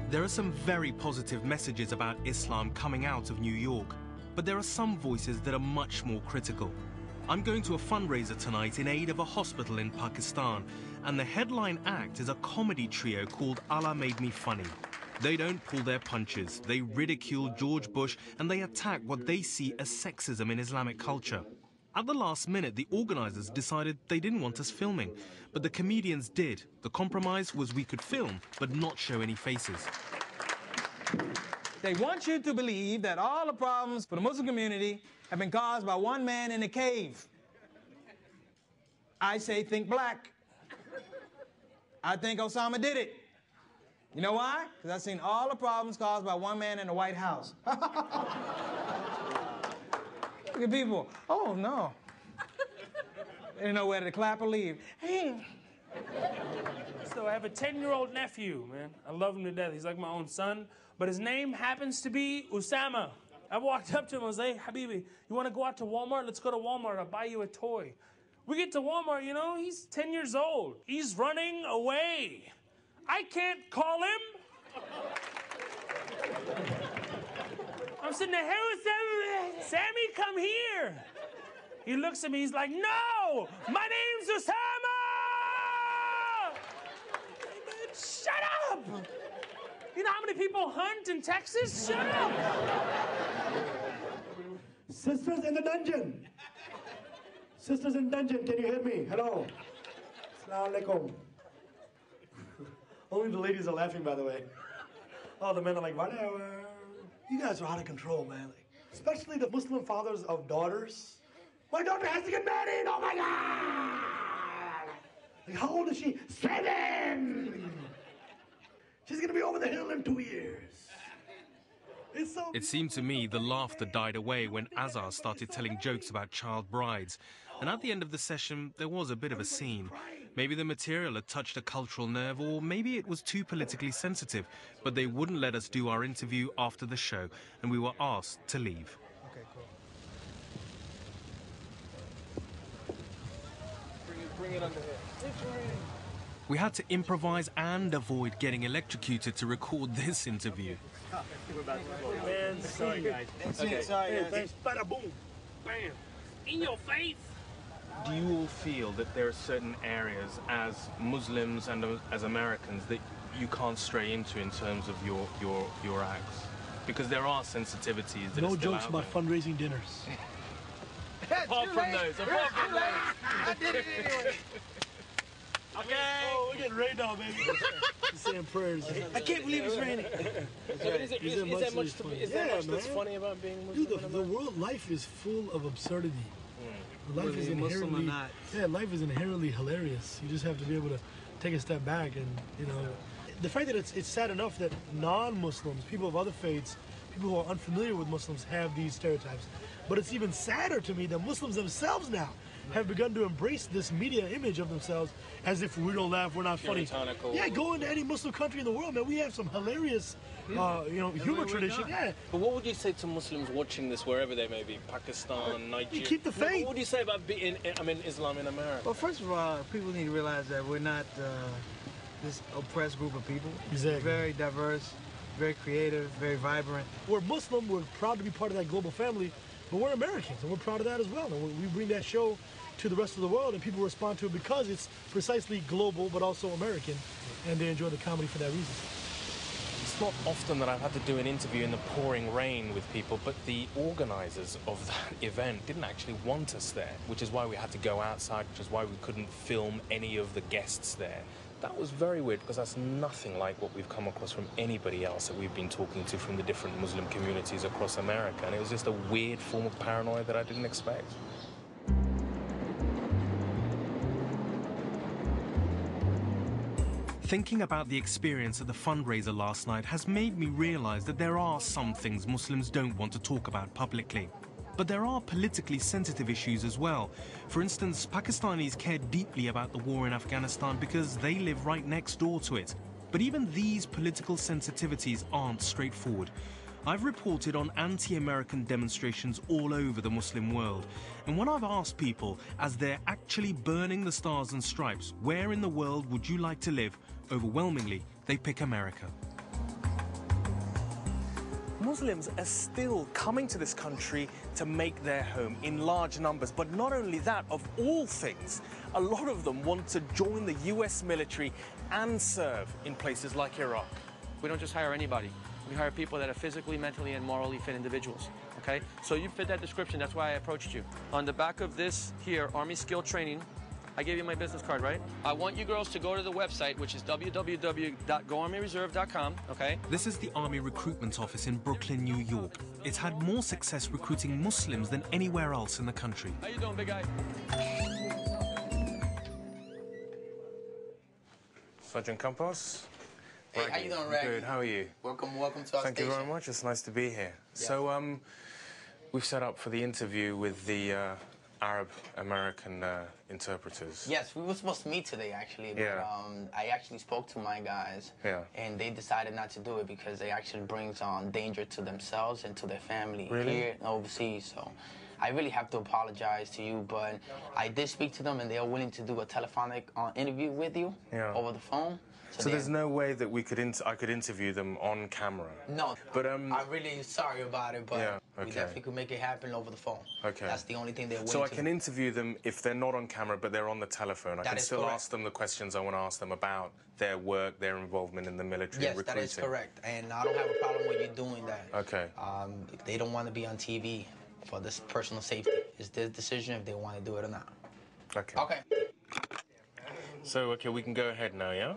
There are some very positive messages about Islam coming out of New York, but there are some voices that are much more critical. I'm going to a fundraiser tonight in aid of a hospital in Pakistan, and the headline act is a comedy trio called Allah Made Me Funny. They don't pull their punches, they ridicule George Bush, and they attack what they see as sexism in Islamic culture. At the last minute, the organisers decided they didn't want us filming, but the comedians did. The compromise was we could film, but not show any faces. They want you to believe that all the problems for the Muslim community have been caused by one man in a cave. I say think black. I think Osama did it. You know why? Because I've seen all the problems caused by one man in the White House. Look at people. Oh, no. They didn't know whether to clap or leave. Hey. So I have a 10-year-old nephew, man. I love him to death. He's like my own son. But his name happens to be Usama. I walked up to him and was like, hey, Habibi, you want to go out to Walmart? Let's go to Walmart. I'll buy you a toy. We get to Walmart, you know, he's 10 years old. He's running away. I can't call him. I'm sitting there, hey, Sammy, come here. He looks at me, he's like, no, my name's Usama! Shut up! You know how many people hunt in Texas? Shut up! Sisters in the dungeon. Sisters in dungeon, can you hear me? Hello. Assalamu alaikum. Only the ladies are laughing, by the way. All the men are like, whatever. You guys are out of control, man. Like, especially the Muslim fathers of daughters. My daughter has to get married, oh my God! Like, how old is she? 7! She's gonna be over the hill in 2 years. It seemed to me the laughter died away when Azhar started telling jokes about child brides. And at the end of the session, there was a bit of a scene. Maybe the material had touched a cultural nerve, or maybe it was too politically sensitive. But they wouldn't let us do our interview after the show, and we were asked to leave. Okay, cool. Bring it under here. We had to improvise and avoid getting electrocuted to record this interview. Man, sorry, guys. Okay. Sorry, guys. Bada boom. Bam. In your face. Do you all feel that there are certain areas as Muslims and as Americans that you can't stray into in terms of your acts? Because there are sensitivities that No are still jokes out about there. fundraising dinners. Apart from those. I did it anyway. Okay. Oh, we're getting rained on, baby. He's saying prayers. I can't believe it's raining. Is there much that's funny about being Muslim? Dude, the world life is full of absurdity. Life is Muslim or inherently, not. yeah, life is inherently hilarious. You just have to be able to take a step back, and you know, the fact that it's sad enough that non-Muslims, people of other faiths, people who are unfamiliar with Muslims have these stereotypes. But it's even sadder to me that Muslims themselves now have begun to embrace this media image of themselves as if we don't laugh, we're not funny. Puritanical. Yeah, go into any Muslim country in the world, man. We have some hilarious, humor tradition. Yeah. But what would you say to Muslims watching this wherever they may be, Pakistan, Nigeria? Keep the faith. What would you say about Islam in America? Well, first of all, people need to realize that we're not this oppressed group of people. Exactly. Very diverse, very creative, very vibrant. We're Muslim, we're proud to be part of that global family, but we're Americans, and we're proud of that as well. And we bring that show to the rest of the world, and people respond to it because it's precisely global, but also American, and they enjoy the comedy for that reason. It's not often that I've had to do an interview in the pouring rain with people, but the organisers of that event didn't actually want us there, which is why we had to go outside, which is why we couldn't film any of the guests there. That was very weird, because that's nothing like what we've come across from anybody else that we've been talking to from the different Muslim communities across America, and it was just a weird form of paranoia that I didn't expect. Thinking about the experience at the fundraiser last night has made me realise that there are some things Muslims don't want to talk about publicly. But there are politically sensitive issues as well. For instance, Pakistanis care deeply about the war in Afghanistan because they live right next door to it. But even these political sensitivities aren't straightforward. I've reported on anti-American demonstrations all over the Muslim world. And when I've asked people, as they're actually burning the stars and stripes, where in the world would you like to live, overwhelmingly, they pick America. Muslims are still coming to this country to make their home in large numbers. But not only that, of all things, a lot of them want to join the US military and serve in places like Iraq. We don't just hire anybody. We hire people that are physically, mentally, and morally fit individuals, okay? So you fit that description, that's why I approached you. On the back of this here, Army Skill Training, I gave you my business card, right? I want you girls to go to the website, which is www.goarmyreserve.com, okay? This is the Army Recruitment Office in Brooklyn, New York. It's had more success recruiting Muslims than anywhere else in the country. How you doing, big guy? Sergeant Campos? Hey, how you doing, Raggy? Good, how are you? Welcome to our station. Thank you very much, it's nice to be here. Yeah. So, we've set up for the interview with the Arab-American interpreters. Yes, we were supposed to meet today, actually, but Yeah. I actually spoke to my guys, Yeah. and they decided not to do it because it actually brings danger to themselves and to their family Really? here and overseas. So I really have to apologize to you, but I did speak to them, and they are willing to do a telephonic interview with you over the phone. So there's no way that we could I could interview them on camera? No, but I'm really sorry about it, but we definitely could make it happen over the phone. Okay. That's the only thing they're willing So I to can do. interview them if they're not on camera, but they're on the telephone. I That can is still correct. ask them the questions I want to ask them about their work, their involvement in the military Yes, recruiting. that is correct, and I don't have a problem with you doing that. Okay. If they don't want to be on TV for this personal safety, it's their decision if they want to do it or not. Okay. Okay. So, okay, we can go ahead now, yeah?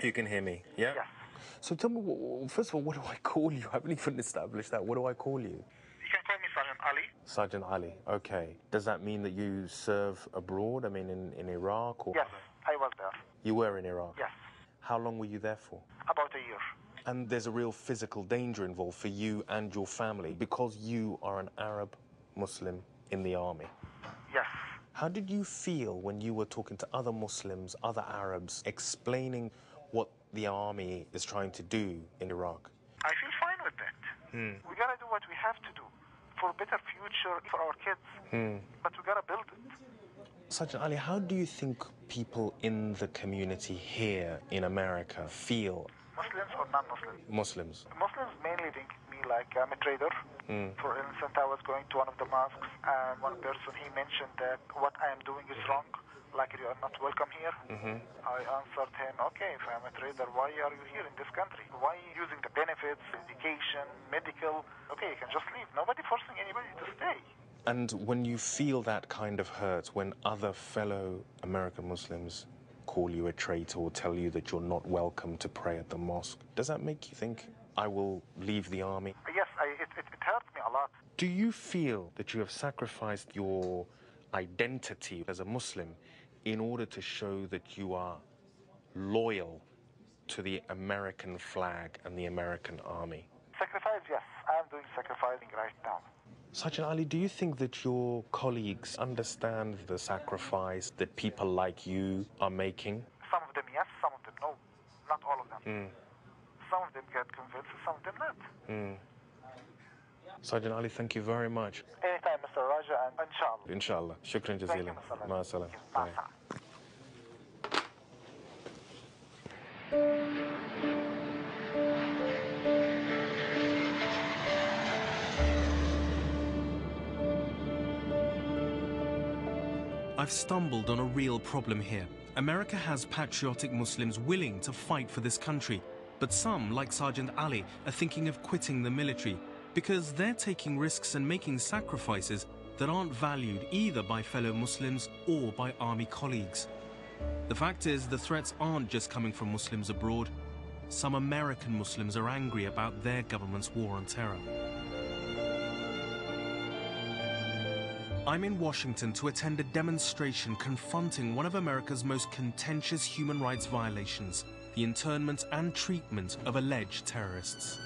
You can hear me, yeah? Yes. So tell me, first of all, what do I call you? I haven't even established that. What do I call you? You can call me Sergeant Ali. Sergeant Ali, okay. Does that mean that you serve abroad? I mean, in Iraq? Or... Yes, I was there. You were in Iraq? Yes, How long were you there for? about a year. And there's a real physical danger involved for you and your family because you are an Arab Muslim in the army. Yes. How did you feel when you were talking to other Muslims, other Arabs, explaining what the army is trying to do in Iraq? I feel fine with that. We gotta do what we have to do for a better future for our kids. But we gotta build it. Sergeant Ali, how do you think people in the community here in America feel? Muslims or non-Muslims? Muslims. Muslims mainly think me like I'm a trader. For instance, I was going to one of the mosques and one person, he mentioned that what I am doing is wrong, like you are not welcome here. I answered him, okay, if I'm a trader, why are you here in this country? Why are you using the benefits, education, medical? Okay, you can just leave. Nobody forcing anybody to stay. And when you feel that kind of hurt, when other fellow American Muslims call you a traitor or tell you that you're not welcome to pray at the mosque, does that make you think, I will leave the army? Yes, it hurt me a lot. Do you feel that you have sacrificed your identity as a Muslim in order to show that you are loyal to the American flag and the American army? Sacrifice, yes. I am doing sacrificing right now. Sergeant Ali, do you think that your colleagues understand the sacrifice that people like you are making? Some of them yes, some of them no. Not all of them. Some of them get convinced, some of them not. Sergeant Ali, thank you very much. Anytime, Mr. Raja, and inshallah. Inshallah. Shukran Thank you, jazeelan. Mr. Raja. Ma salam. Thank you. Ma Bye. salam. I've stumbled on a real problem here. America has patriotic Muslims willing to fight for this country, but some, like Sergeant Ali, are thinking of quitting the military because they're taking risks and making sacrifices that aren't valued either by fellow Muslims or by army colleagues. The fact is, the threats aren't just coming from Muslims abroad. Some American Muslims are angry about their government's war on terror. I'm in Washington to attend a demonstration confronting one of America's most contentious human rights violations, the internment and treatment of alleged terrorists.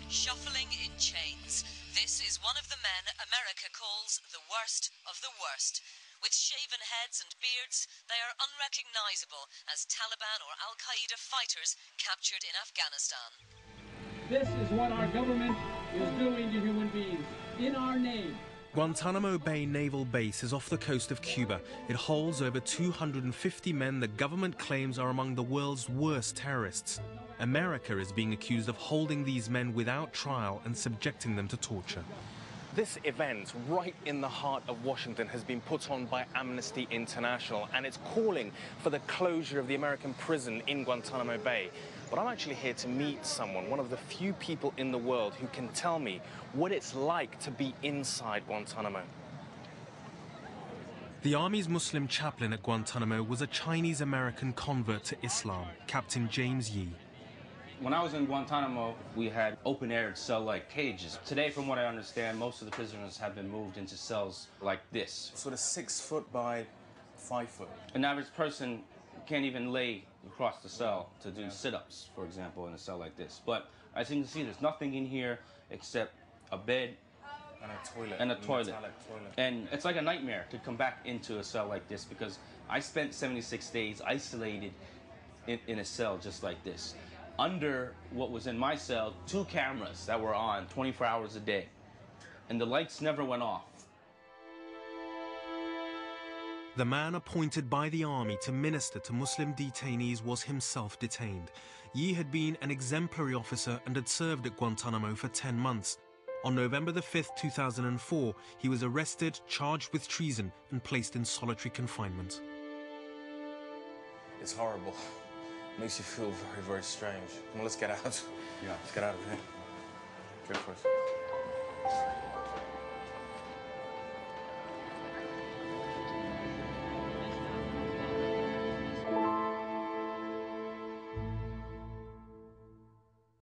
Shuffling in chains. This is one of the men America calls the worst of the worst. With shaven heads and beards, they are unrecognizable as Taliban or Al-Qaeda fighters captured in Afghanistan. This is what our government is doing to human beings. In our name, Guantanamo Bay Naval Base is off the coast of Cuba. It holds over 250 men the government claims are among the world's worst terrorists. America is being accused of holding these men without trial and subjecting them to torture. This event, right in the heart of Washington, has been put on by Amnesty International, and it's calling for the closure of the American prison in Guantanamo Bay. But I'm actually here to meet someone, one of the few people in the world who can tell me what it's like to be inside Guantanamo. The Army's Muslim chaplain at Guantanamo was a Chinese-American convert to Islam, Captain James Yee. When I was in Guantanamo, we had open-air cell-like cages. Today, from what I understand, most of the prisoners have been moved into cells like this. Sort of 6 foot by 5 foot. An average person can't even lay across the cell to do sit-ups, for example, in a cell like this. But as you can see, there's nothing in here except a bed and a toilet. And a toilet. And it's like a nightmare to come back into a cell like this, because I spent 76 days isolated in a cell just like this. Under what was in my cell, 2 cameras that were on 24 hours a day. And the lights never went off. The man appointed by the army to minister to Muslim detainees was himself detained. Yee had been an exemplary officer and had served at Guantanamo for 10 months. On November the 5th, 2004, he was arrested, charged with treason, and placed in solitary confinement. It's horrible. Makes you feel very, very strange. Come on, let's get out. Yeah. Let's get out of here. Good for us.